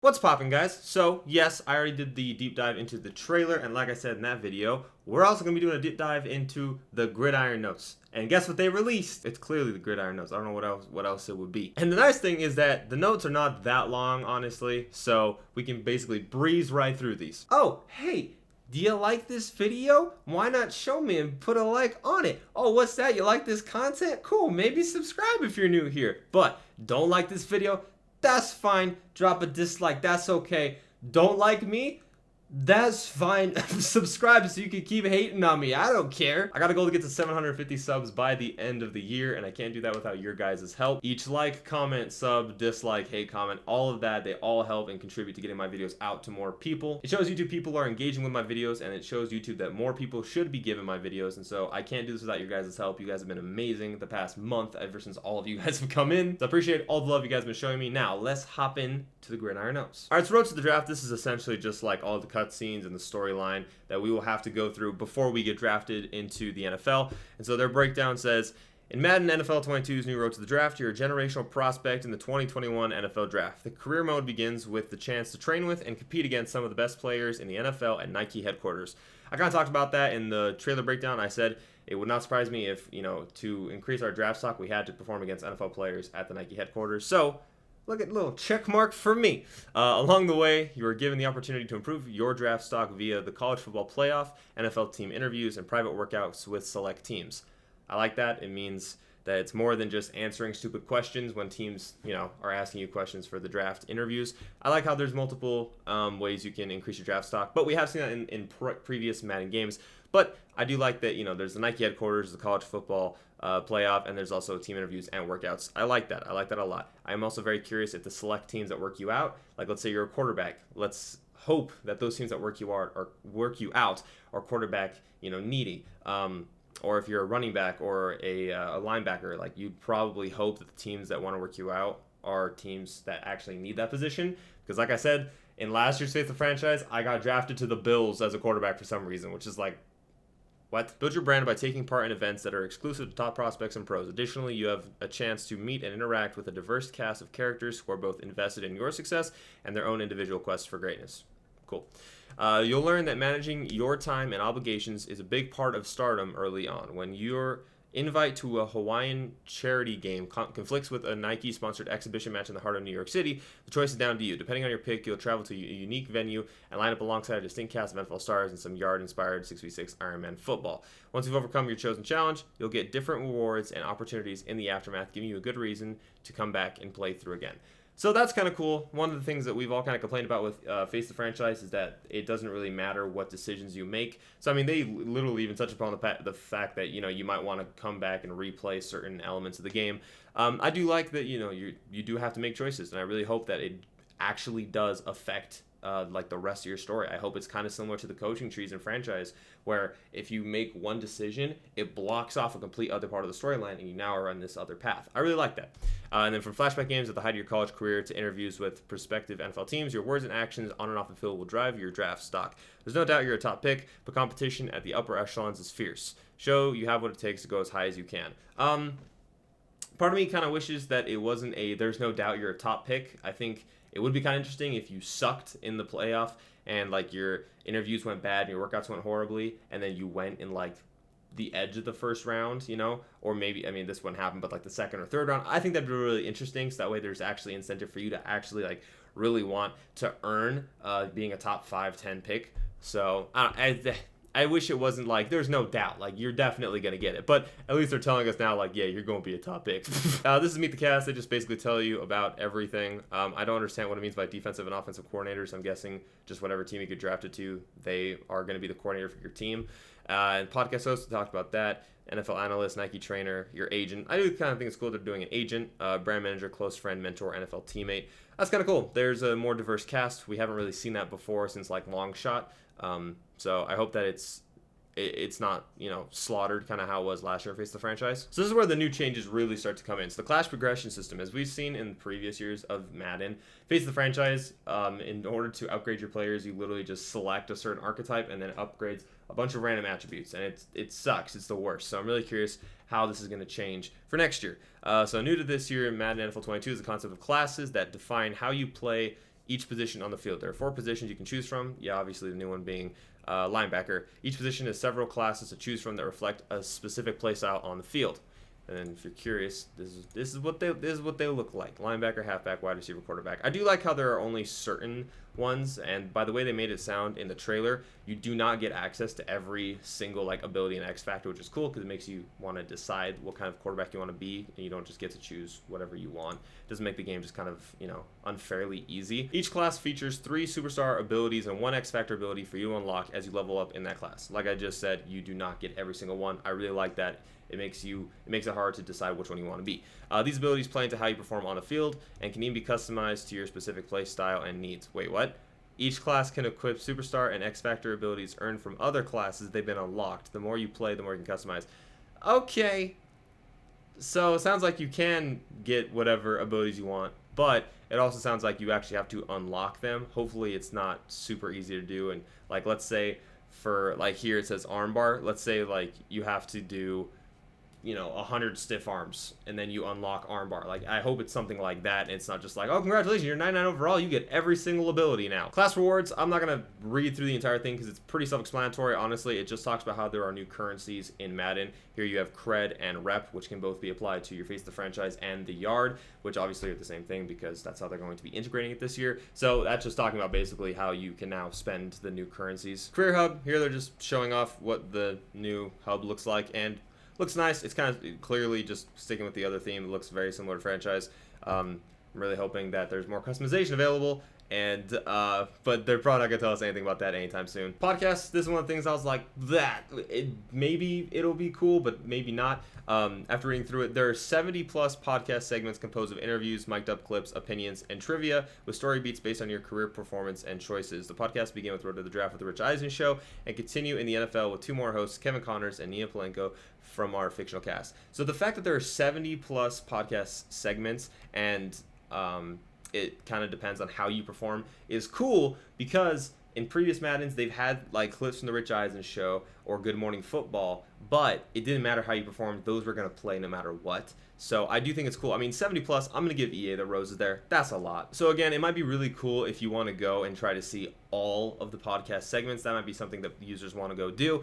What's poppin', guys? So, yes, I already did the deep dive into the trailer, and like I said in that video, we're also going to be doing a deep dive into the Gridiron Notes. And guess what they released? It's clearly the Gridiron Notes. I don't know what else it would be. And the nice thing is that the notes are not that long, honestly, so we can basically breeze right through these. Oh, hey, do you like this video? Why not show me and put a like on it? Oh, what's that? You like this content? Cool, maybe subscribe if you're new here. But don't like this video? That's fine. Drop a dislike. That's okay. Don't like me? That's fine. Subscribe so you can keep hating on me. I don't care. I got a goal to get to 750 subs by the end of the year, and I can't do that without your guys' help. Each like, comment, sub, dislike, hate comment, all of that, they all help and contribute to getting my videos out to more people. It shows YouTube people are engaging with my videos, and it shows YouTube that more people should be given my videos, and so I can't do this without your guys' help. You guys have been amazing the past month ever since all of you guys have come in. So I appreciate all the love you guys have been showing me. Now, let's hop in to the Gridiron Notes. All right, so Road to the Draft, this is essentially just like all the cutscenes and the storyline that we will have to go through before we get drafted into the NFL. And so their breakdown says, in Madden NFL 22's new Road to the Draft, you're a generational prospect in the 2021 NFL Draft. The career mode begins with the chance to train with and compete against some of the best players in the NFL at Nike headquarters. I kind of talked about that in the trailer breakdown. I said it would not surprise me if, to increase our draft stock, we had to perform against NFL players at the Nike headquarters. So look at a little check mark for me. Along the way, you are given the opportunity to improve your draft stock via the college football playoff, NFL team interviews, and private workouts with select teams. I like that. It means that it's more than just answering stupid questions when teams, are asking you questions for the draft interviews. I like how there's multiple ways you can increase your draft stock, but we have seen that in previous Madden games. But I do like that, there's the Nike headquarters, the college football playoff, and there's also team interviews and workouts. I like that. I like that a lot. I'm also very curious if the select teams that work you out, like let's say you're a quarterback, let's hope that those teams that work you out are quarterback, needy. Or if you're a running back or a linebacker, like you'd probably hope that the teams that want to work you out are teams that actually need that position. Because like I said, in last year's Face the Franchise, I got drafted to the Bills as a quarterback for some reason, which is like, what? Build your brand by taking part in events that are exclusive to top prospects and pros. Additionally, you have a chance to meet and interact with a diverse cast of characters who are both invested in your success and their own individual quests for greatness. Cool. You'll learn that managing your time and obligations is a big part of stardom early on. When your invite to a Hawaiian charity game conflicts with a Nike-sponsored exhibition match in the heart of New York City, the choice is down to you. Depending on your pick, you'll travel to a unique venue and line up alongside a distinct cast of NFL stars and some yard-inspired 6v6 Ironman football. Once you've overcome your chosen challenge, you'll get different rewards and opportunities in the aftermath, giving you a good reason to come back and play through again. So that's kind of cool. One of the things that we've all kind of complained about with Face the Franchise is that it doesn't really matter what decisions you make. So, I mean, they literally even touch upon the fact that, you might want to come back and replay certain elements of the game. I do like that, you do have to make choices, and I really hope that it actually does affect like the rest of your story. I hope it's kind of similar to the coaching trees in franchise, where if you make one decision, it blocks off a complete other part of the storyline, and you now are on this other path. I really like that. And then from flashback games at the height of your college career to interviews with prospective NFL teams, your words and actions on and off the field will drive your draft stock. There's no doubt you're a top pick, but competition at the upper echelons is fierce. Show you have what it takes to go as high as you can. Part of me kind of wishes that it wasn't there's no doubt you're a top pick. I think it would be kind of interesting if you sucked in the playoff and like your interviews went bad and your workouts went horribly, and then you went in like the edge of the first round, or maybe, I mean, this wouldn't happen, but like the second or third round. I think that'd be really interesting, so that way there's actually incentive for you to actually like really want to earn being a top 5-10 pick. So I wish it wasn't like there's no doubt, like you're definitely going to get it, but at least they're telling us now, like, yeah, you're going to be a top pick. This is Meet the Cast. They just basically tell you about everything. I don't understand what it means by defensive and offensive coordinators. I'm guessing just whatever team you get drafted to, they are going to be the coordinator for your team. And podcast hosts talked about that. NFL analyst, Nike trainer, your agent. I do kind of think it's cool they're doing an agent, brand manager, close friend, mentor, NFL teammate. That's kind of cool. There's a more diverse cast. We haven't really seen that before since like Long Shot. So I hope that it's not, slaughtered kind of how it was last year in Face the Franchise. So this is where the new changes really start to come in. So the class progression system, as we've seen in previous years of Madden, Face the Franchise, in order to upgrade your players, you literally just select a certain archetype and then it upgrades a bunch of random attributes, and it sucks. It's the worst. So I'm really curious how this is going to change for next year. So new to this year, Madden NFL 22 is the concept of classes that define how you play each position on the field. There are 4 positions you can choose from. Yeah, obviously the new one being linebacker. Each position has several classes to choose from that reflect a specific play style on the field. And then if you're curious, this is what they look like: linebacker, halfback, wide receiver, quarterback. I do like how there are only certain ones, and by the way they made it sound in the trailer, you do not get access to every single like ability and X factor, which is cool because it makes you want to decide what kind of quarterback you want to be, and you don't just get to choose whatever you want. It doesn't make the game just kind of, you know, unfairly easy. Each class features 3 superstar abilities and 1 X factor ability for you to unlock as you level up in that class. Like I just said, you do not get every single one. I really like that. It makes it hard to decide which one you want to be. These abilities play into how you perform on the field and can even be customized to your specific play style and needs. Wait, what? Each class can equip superstar and X Factor abilities earned from other classes they've been unlocked. The more you play, the more you can customize. Okay. So it sounds like you can get whatever abilities you want, but it also sounds like you actually have to unlock them. Hopefully it's not super easy to do. And like, let's say for like here it says armbar. Let's say like you have to do, you know, 100 stiff arms and then you unlock armbar. Like, I hope it's something like that and it's not just like, oh, congratulations, you're 99 overall, you get every single ability now. Class rewards, I'm not gonna read through the entire thing because it's pretty self-explanatory. Honestly, it just talks about how there are new currencies in Madden. Here you have cred and rep, which can both be applied to your Face the Franchise and the yard, which obviously are the same thing because that's how they're going to be integrating it this year. So that's just talking about basically how you can now spend the new currencies. Career hub, here they're just showing off what the new hub looks like, and looks nice. It's kind of clearly just sticking with the other theme. It looks very similar to franchise. I'm really hoping that there's more customization available, and but they're probably not gonna tell us anything about that anytime soon. Podcasts, this is one of the things I was like, maybe it'll be cool, but maybe not. After reading through it, there are 70 plus podcast segments composed of interviews, mic'd up clips, opinions, and trivia with story beats based on your career performance and choices. The podcast begin with Road to the Draft with the Rich Eisen Show and continue in the NFL with 2 more hosts, Kevin Connors and Nia Palenko from our fictional cast. So the fact that there are 70 plus podcast segments and it kind of depends on how you perform is cool, because in previous Maddens they've had like clips from the Rich Eisen Show or Good Morning Football, but it didn't matter how you performed, those were going to play no matter what. So I do think it's cool. I mean, 70 plus, I'm going to give EA the roses there. That's a lot. So again, it might be really cool if you want to go and try to see all of the podcast segments. That might be something that users want to go do.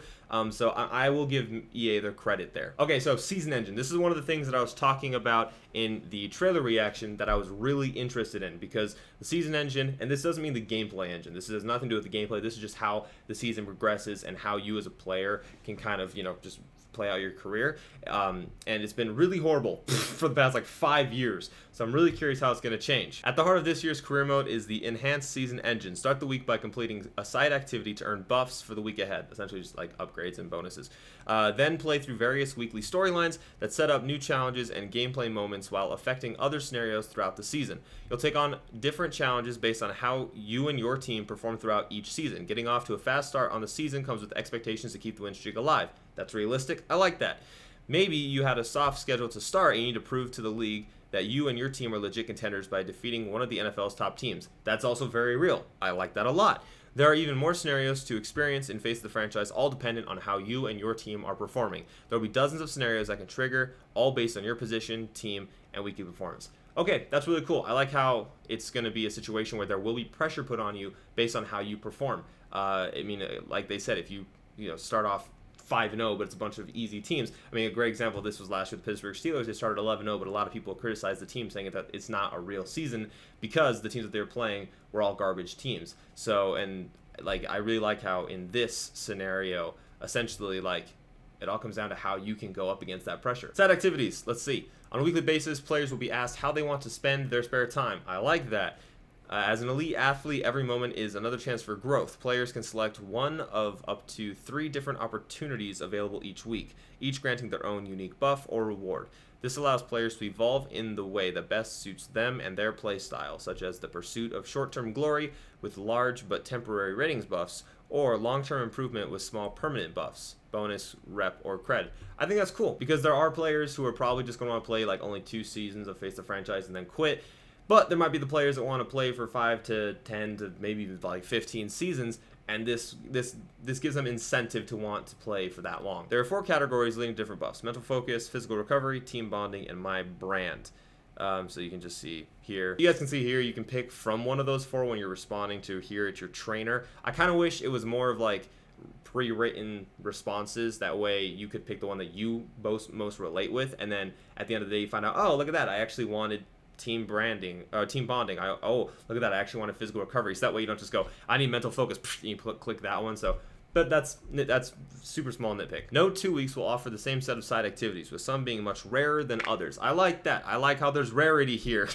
So I will give EA their credit there. Okay, so Season Engine. This is one of the things that I was talking about in the trailer reaction that I was really interested in, because the Season Engine, and this doesn't mean the gameplay engine. This has nothing to do with the gameplay. This is just how the season progresses and how you as a player can kind of, you know, just play out your career, and it's been really horrible for the past like 5 years, so I'm really curious how it's going to change. At the heart of this year's career mode is the enhanced season engine. Start the week by completing a side activity to earn buffs for the week ahead, essentially just like upgrades and bonuses. Then play through various weekly storylines that set up new challenges and gameplay moments while affecting other scenarios throughout the season. You'll take on different challenges based on how you and your team perform throughout each season. Getting off to a fast start on the season comes with expectations to keep the win streak alive. That's realistic. I like that. Maybe you had a soft schedule to start and you need to prove to the league that you and your team are legit contenders by defeating one of the NFL's top teams. That's also very real. I like that a lot. There are even more scenarios to experience in Face the Franchise, all dependent on how you and your team are performing. There will be dozens of scenarios that can trigger, all based on your position, team, and weekly performance. Okay, that's really cool. I like how it's going to be a situation where there will be pressure put on you based on how you perform. I mean, like they said, if you start off 5-0, but it's a bunch of easy teams. I mean, a great example of this was last year with the Pittsburgh Steelers. They started 11-0, but a lot of people criticized the team, saying that it's not a real season because the teams that they were playing were all garbage teams. So, and like, I really like how in this scenario, essentially, like, it all comes down to how you can go up against that pressure. Side activities, let's see. On a weekly basis, players will be asked how they want to spend their spare time. I like that. As an elite athlete, every moment is another chance for growth. Players can select one of up to 3 different opportunities available each week, each granting their own unique buff or reward. This allows players to evolve in the way that best suits them and their play style, such as the pursuit of short-term glory with large but temporary ratings buffs, or long-term improvement with small permanent buffs, bonus, rep, or cred. I think that's cool, because there are players who are probably just going to want to play like only 2 seasons of Face the Franchise and then quit. But there might be the players that want to play for 5 to 10 to maybe like 15 seasons, and this gives them incentive to want to play for that long. There are 4 categories leading to different buffs: mental focus, physical recovery, team bonding, and my brand. So you can just see here. You guys can see here, you can pick from one of those 4 when you're responding to here at your trainer. I kind of wish it was more of like pre-written responses. That way you could pick the one that you most relate with, and then at the end of the day you find out, oh, look at that, I actually wanted team branding, team bonding. Oh, look at that, I actually wanted physical recovery. So that way you don't just go, I need mental focus, and you click that one. So but that's super small nitpick. No 2 weeks will offer the same set of side activities, with some being much rarer than others. I like that. I like how there's rarity here.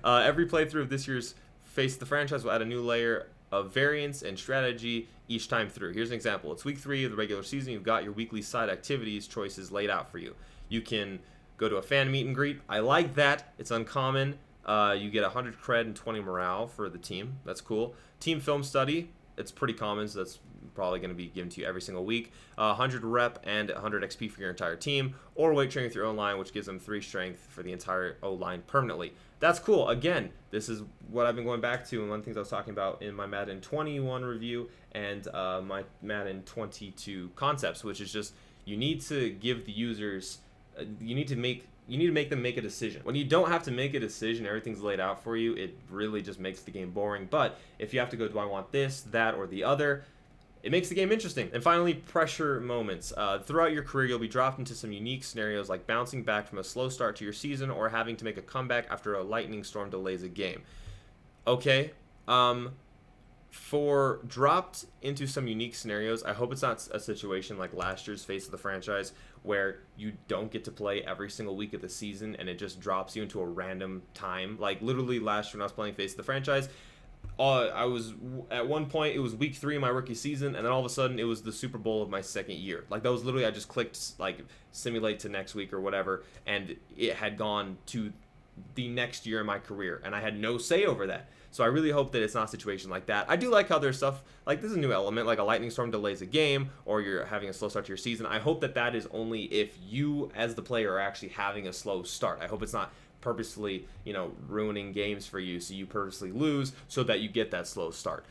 Every playthrough of this year's Face the Franchise will add a new layer of variance and strategy each time through. Here's an example. It's week 3 of the regular season. You've got your weekly side activities choices laid out for you. You can go to a fan meet and greet. I like that. It's uncommon. You get 100 cred and 20 morale for the team. That's cool. Team film study. It's pretty common, so that's probably going to be given to you every single week. 100 rep and 100 XP for your entire team, or weight training with your own line, which gives them 3 strength for the entire O-line permanently. That's cool. Again, this is what I've been going back to, and one of the things I was talking about in my Madden 21 review and my Madden 22 concepts, which is just you need to give the users, you need to make them make a decision. When you don't have to make a decision, everything's laid out for you, it really just makes the game boring. But if you have to go, do I want this, that, or the other, it makes the game interesting. And finally, pressure moments. Throughout your career, you'll be dropped into some unique scenarios like bouncing back from a slow start to your season or having to make a comeback after a lightning storm delays a game. Okay, for dropped into some unique scenarios, I hope it's not a situation like last year's Face of the Franchise where you don't get to play every single week of the season and it just drops you into a random time. Like literally last year when I was playing Face of the Franchise, I was at one point, it was week 3 of my rookie season, and then all of a sudden it was the Super Bowl of my second year. Like that was literally, I just clicked like simulate to next week or whatever, and it had gone to the next year in my career, and I had no say over that. So I really hope that it's not a situation like that. I do like how there's stuff like this is a new element, like a lightning storm delays a game, or you're having a slow start to your season. I hope that that is only if you as the player are actually having a slow start. I hope it's not purposely, ruining games for you, so you purposely lose so that you get that slow start.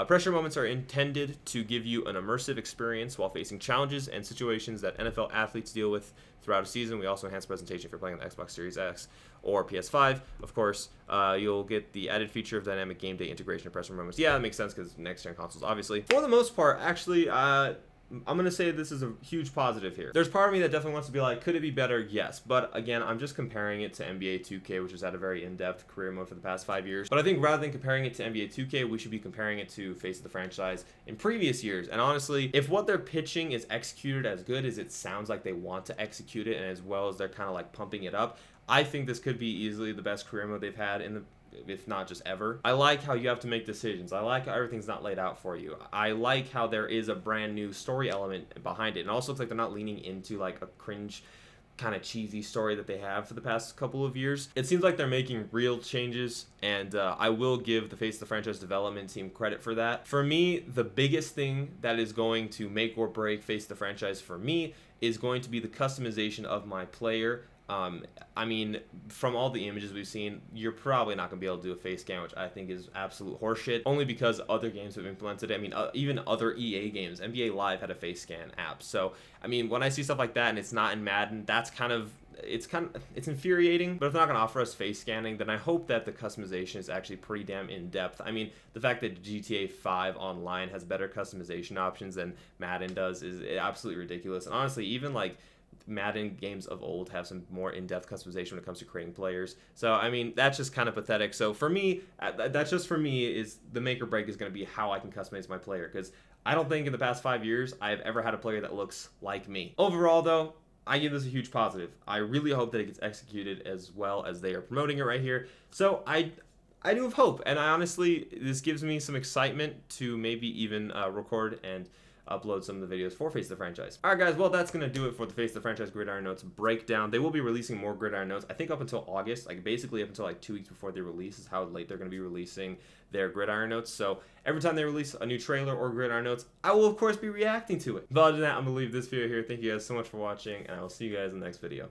Pressure moments are intended to give you an immersive experience while facing challenges and situations that NFL athletes deal with throughout a season. We also enhance presentation if you're playing on the Xbox Series X or PS5. Of course, you'll get the added feature of dynamic game day integration of pressure moments. Yeah, that makes sense because next-gen consoles, obviously. For the most part, actually, I'm going to say this is a huge positive here. There's part of me that definitely wants to be like, could it be better? Yes. But again, I'm just comparing it to NBA 2K, which has had a very in-depth career mode for the past 5 years. But I think rather than comparing it to NBA 2K, we should be comparing it to Face of the Franchise in previous years. And honestly, if what they're pitching is executed as good as it sounds like they want to execute it, and as well as they're kind of like pumping it up, I think this could be easily the best career mode they've had in the, if not just ever. I like how you have to make decisions. I like how everything's not laid out for you. I like how there is a brand new story element behind it. And also looks like they're not leaning into like a cringe kind of cheesy story that they have for the past couple of years. It seems like they're making real changes, and I will give the Face of the Franchise development team credit for that. For me, the biggest thing that is going to make or break Face of the Franchise for me is going to be the customization of my player. I mean, from all the images we've seen, you're probably not going to be able to do a face scan, which I think is absolute horseshit, only because other games have implemented it. I mean, even other EA games, NBA Live had a face scan app. So, I mean, when I see stuff like that and it's not in Madden, that's it's infuriating. But if they're not going to offer us face scanning, then I hope that the customization is actually pretty damn in-depth. I mean, the fact that GTA 5 Online has better customization options than Madden does is absolutely ridiculous. And honestly, even like Madden games of old have some more in-depth customization when it comes to creating players. So, I mean, that's just kind of pathetic. So for me, that's just for me is the make or break is going to be how I can customize my player, because I don't think in the past 5 years I've ever had a player that looks like me. Overall, though, I give this a huge positive. I really hope that it gets executed as well as they are promoting it right here. So I do have hope, and I honestly, this gives me some excitement to maybe even record and upload some of the videos for Face of the Franchise. Alright guys, well that's going to do it for the Face of the Franchise Gridiron Notes breakdown. They will be releasing more Gridiron Notes, I think up until August, like basically up until like 2 weeks before they release is how late they're going to be releasing their Gridiron Notes. So every time they release a new trailer or Gridiron Notes, I will of course be reacting to it. But other than that, I'm going to leave this video here. Thank you guys so much for watching, and I will see you guys in the next video.